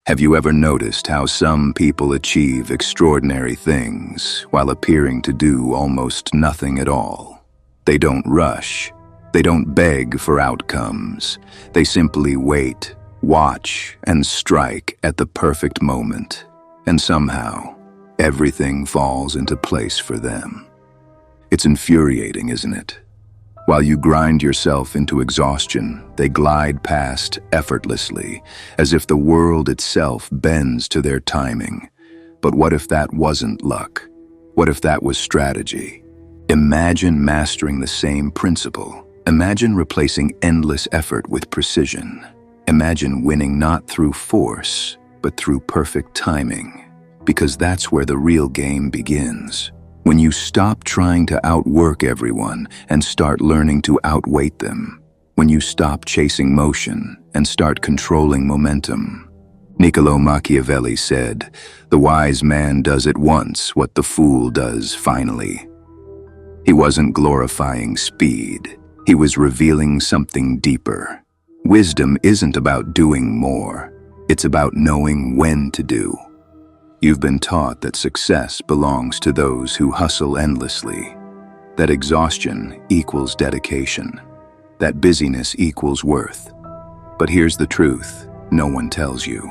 Have you ever noticed how some people achieve extraordinary things while appearing to do almost nothing at all? They don't rush. They don't beg for outcomes. They simply wait, watch, and strike at the perfect moment. And somehow, everything falls into place for them. It's infuriating, isn't it? While you grind yourself into exhaustion, they glide past effortlessly, as if the world itself bends to their timing. But what if that wasn't luck? What if that was strategy? Imagine mastering the same principle. Imagine replacing endless effort with precision. Imagine winning not through force, but through perfect timing. Because that's where the real game begins. When you stop trying to outwork everyone and start learning to outweight them. When you stop chasing motion and start controlling momentum. Niccolò Machiavelli said, "The wise man does at once what the fool does finally." He wasn't glorifying speed. He was revealing something deeper. Wisdom isn't about doing more. It's about knowing when to do. You've been taught that success belongs to those who hustle endlessly, that exhaustion equals dedication, that busyness equals worth. But here's the truth no one tells you.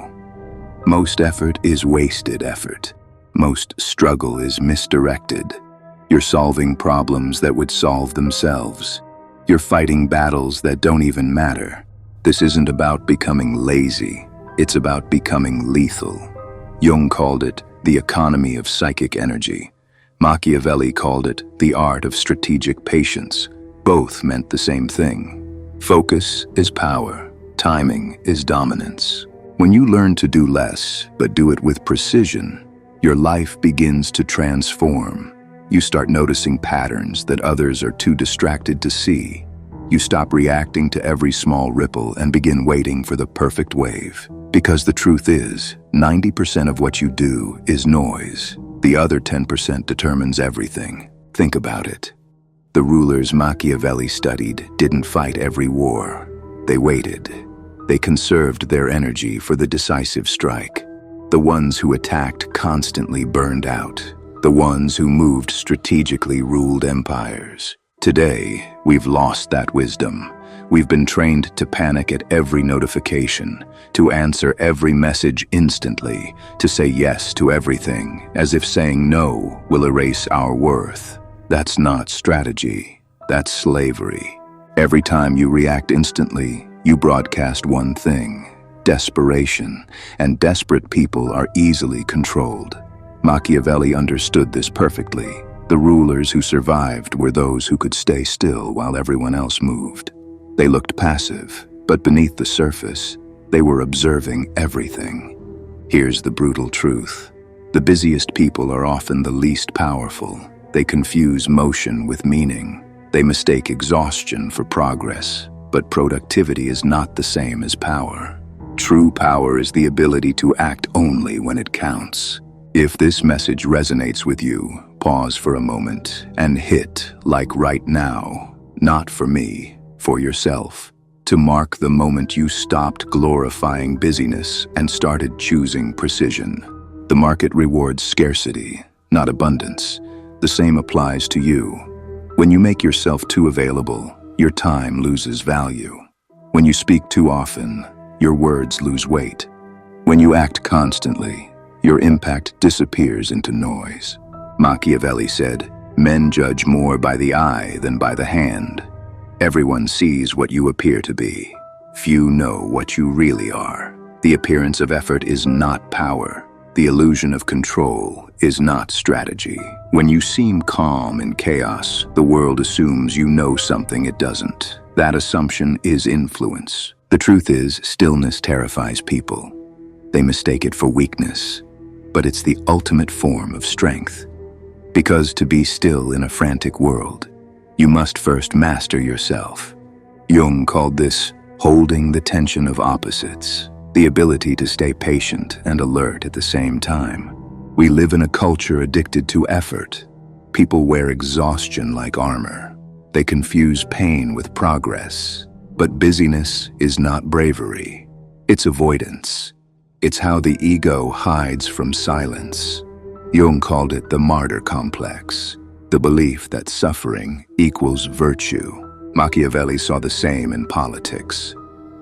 Most effort is wasted effort. Most struggle is misdirected. You're solving problems that would solve themselves. You're fighting battles that don't even matter. This isn't about becoming lazy. It's about becoming lethal. Jung called it the economy of psychic energy. Machiavelli called it the art of strategic patience. Both meant the same thing. Focus is power. Timing is dominance. When you learn to do less, but do it with precision, your life begins to transform. You start noticing patterns that others are too distracted to see. You stop reacting to every small ripple and begin waiting for the perfect wave. Because the truth is, 90% of what you do is noise. The other 10% determines everything. Think about it. The rulers Machiavelli studied didn't fight every war. They waited. They conserved their energy for the decisive strike. The ones who attacked constantly burned out. The ones who moved strategically ruled empires. Today, we've lost that wisdom. We've been trained to panic at every notification, to answer every message instantly, to say yes to everything, as if saying no will erase our worth. That's not strategy. That's slavery. Every time you react instantly, you broadcast one thing: desperation, and desperate people are easily controlled. Machiavelli understood this perfectly. The rulers who survived were those who could stay still while everyone else moved. They looked passive, but beneath the surface, they were observing everything. Here's the brutal truth. The busiest people are often the least powerful. They confuse motion with meaning. They mistake exhaustion for progress. But productivity is not the same as power. True power is the ability to act only when it counts. If this message resonates with you, pause for a moment and hit like right now. Not for me. For yourself, to mark the moment you stopped glorifying busyness and started choosing precision. The market rewards scarcity, not abundance. The same applies to you. When you make yourself too available, your time loses value. When you speak too often, your words lose weight. When you act constantly, your impact disappears into noise. Machiavelli said, "Men judge more by the eye than by the hand." Everyone sees what you appear to be. Few know what you really are. The appearance of effort is not power. The illusion of control is not strategy. When you seem calm in chaos, the world assumes you know something it doesn't. That assumption is influence. The truth is, stillness terrifies people. They mistake it for weakness, but it's the ultimate form of strength. Because to be still in a frantic world, you must first master yourself. Jung called this holding the tension of opposites, the ability to stay patient and alert at the same time. We live in a culture addicted to effort. People wear exhaustion like armor. They confuse pain with progress. But busyness is not bravery. It's avoidance. It's how the ego hides from silence. Jung called it the martyr complex, the belief that suffering equals virtue. Machiavelli saw the same in politics.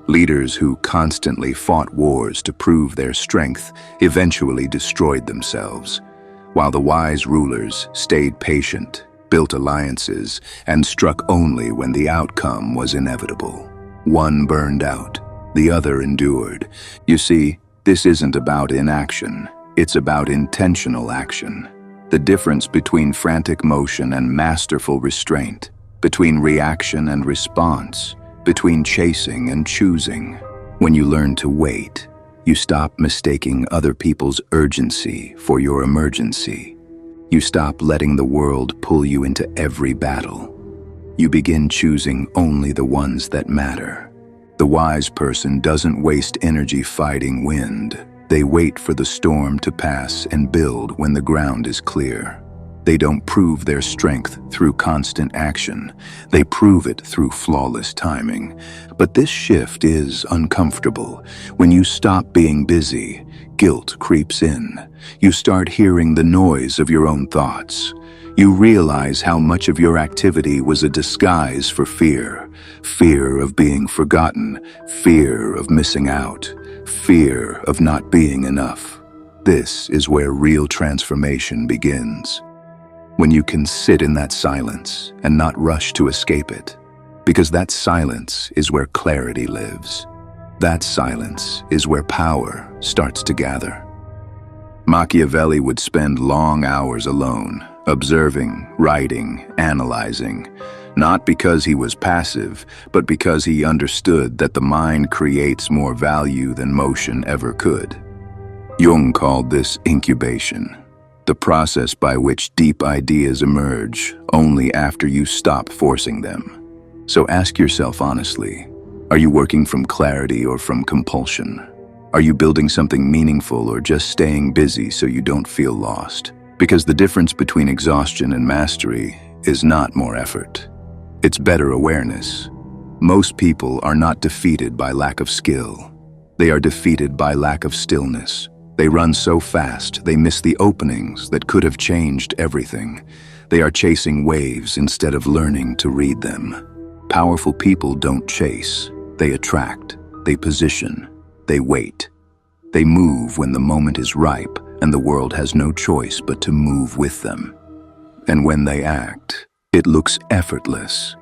Leaders who constantly fought wars to prove their strength eventually destroyed themselves, while the wise rulers stayed patient, built alliances, and struck only when the outcome was inevitable. One burned out, the other endured. You see, this isn't about inaction, it's about intentional action. The difference between frantic motion and masterful restraint, between reaction and response, between chasing and choosing. When you learn to wait, you stop mistaking other people's urgency for your emergency. You stop letting the world pull you into every battle. You begin choosing only the ones that matter. The wise person doesn't waste energy fighting wind. They wait for the storm to pass and build when the ground is clear. They don't prove their strength through constant action. They prove it through flawless timing. But this shift is uncomfortable. When you stop being busy, guilt creeps in. You start hearing the noise of your own thoughts. You realize how much of your activity was a disguise for fear. Fear of being forgotten, fear of missing out, fear of not being enough. This is where real transformation begins. When you can sit in that silence and not rush to escape it, because that silence is where clarity lives. That silence is where power starts to gather. Machiavelli would spend long hours alone, observing, writing, analyzing, not because he was passive, but because he understood that the mind creates more value than motion ever could. Jung called this incubation, the process by which deep ideas emerge only after you stop forcing them. So ask yourself honestly, are you working from clarity or from compulsion? Are you building something meaningful or just staying busy so you don't feel lost? Because the difference between exhaustion and mastery is not more effort. It's better awareness. Most people are not defeated by lack of skill. They are defeated by lack of stillness. They run so fast, they miss the openings that could have changed everything. They are chasing waves instead of learning to read them. Powerful people don't chase. They attract. They position. They wait. They move when the moment is ripe and the world has no choice but to move with them. And when they act, it looks effortless.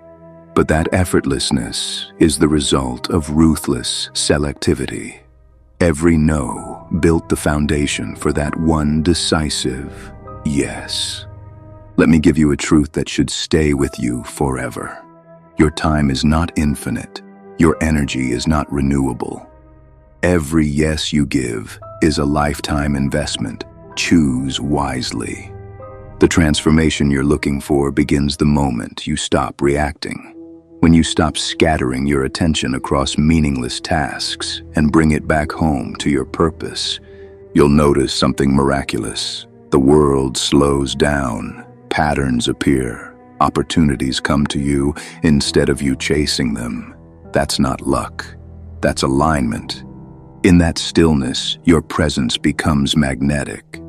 But that effortlessness is the result of ruthless selectivity. Every no built the foundation for that one decisive yes. Let me give you a truth that should stay with you forever. Your time is not infinite. Your energy is not renewable. Every yes you give is a lifetime investment. Choose wisely. The transformation you're looking for begins the moment you stop reacting. When you stop scattering your attention across meaningless tasks and bring it back home to your purpose, you'll notice something miraculous. The world slows down, patterns appear, opportunities come to you instead of you chasing them. That's not luck, that's alignment. In that stillness, your presence becomes magnetic.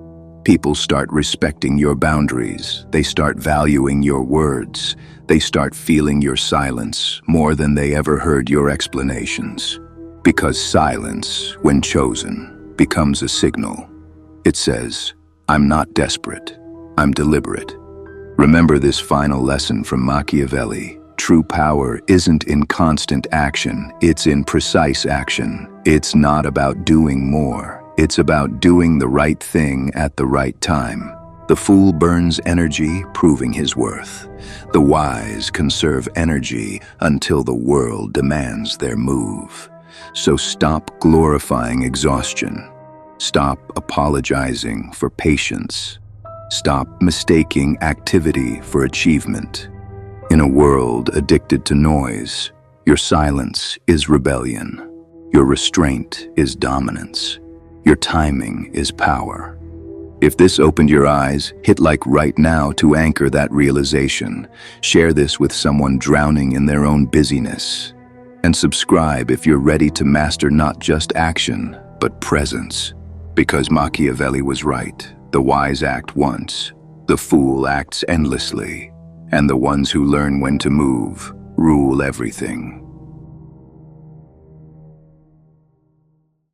People start respecting your boundaries. They start valuing your words. They start feeling your silence more than they ever heard your explanations. Because silence, when chosen, becomes a signal. It says, I'm not desperate, I'm deliberate. Remember this final lesson from Machiavelli. True power isn't in constant action, it's in precise action. It's not about doing more. It's about doing the right thing at the right time. The fool burns energy, proving his worth. The wise conserve energy until the world demands their move. So stop glorifying exhaustion. Stop apologizing for patience. Stop mistaking activity for achievement. In a world addicted to noise, your silence is rebellion. Your restraint is dominance. Your timing is power. If this opened your eyes, hit like right now to anchor that realization. Share this with someone drowning in their own busyness. And subscribe if you're ready to master not just action, but but presence. Because Machiavelli was right, the wise act once, the fool acts endlessly, and the ones who learn when to move rule everything.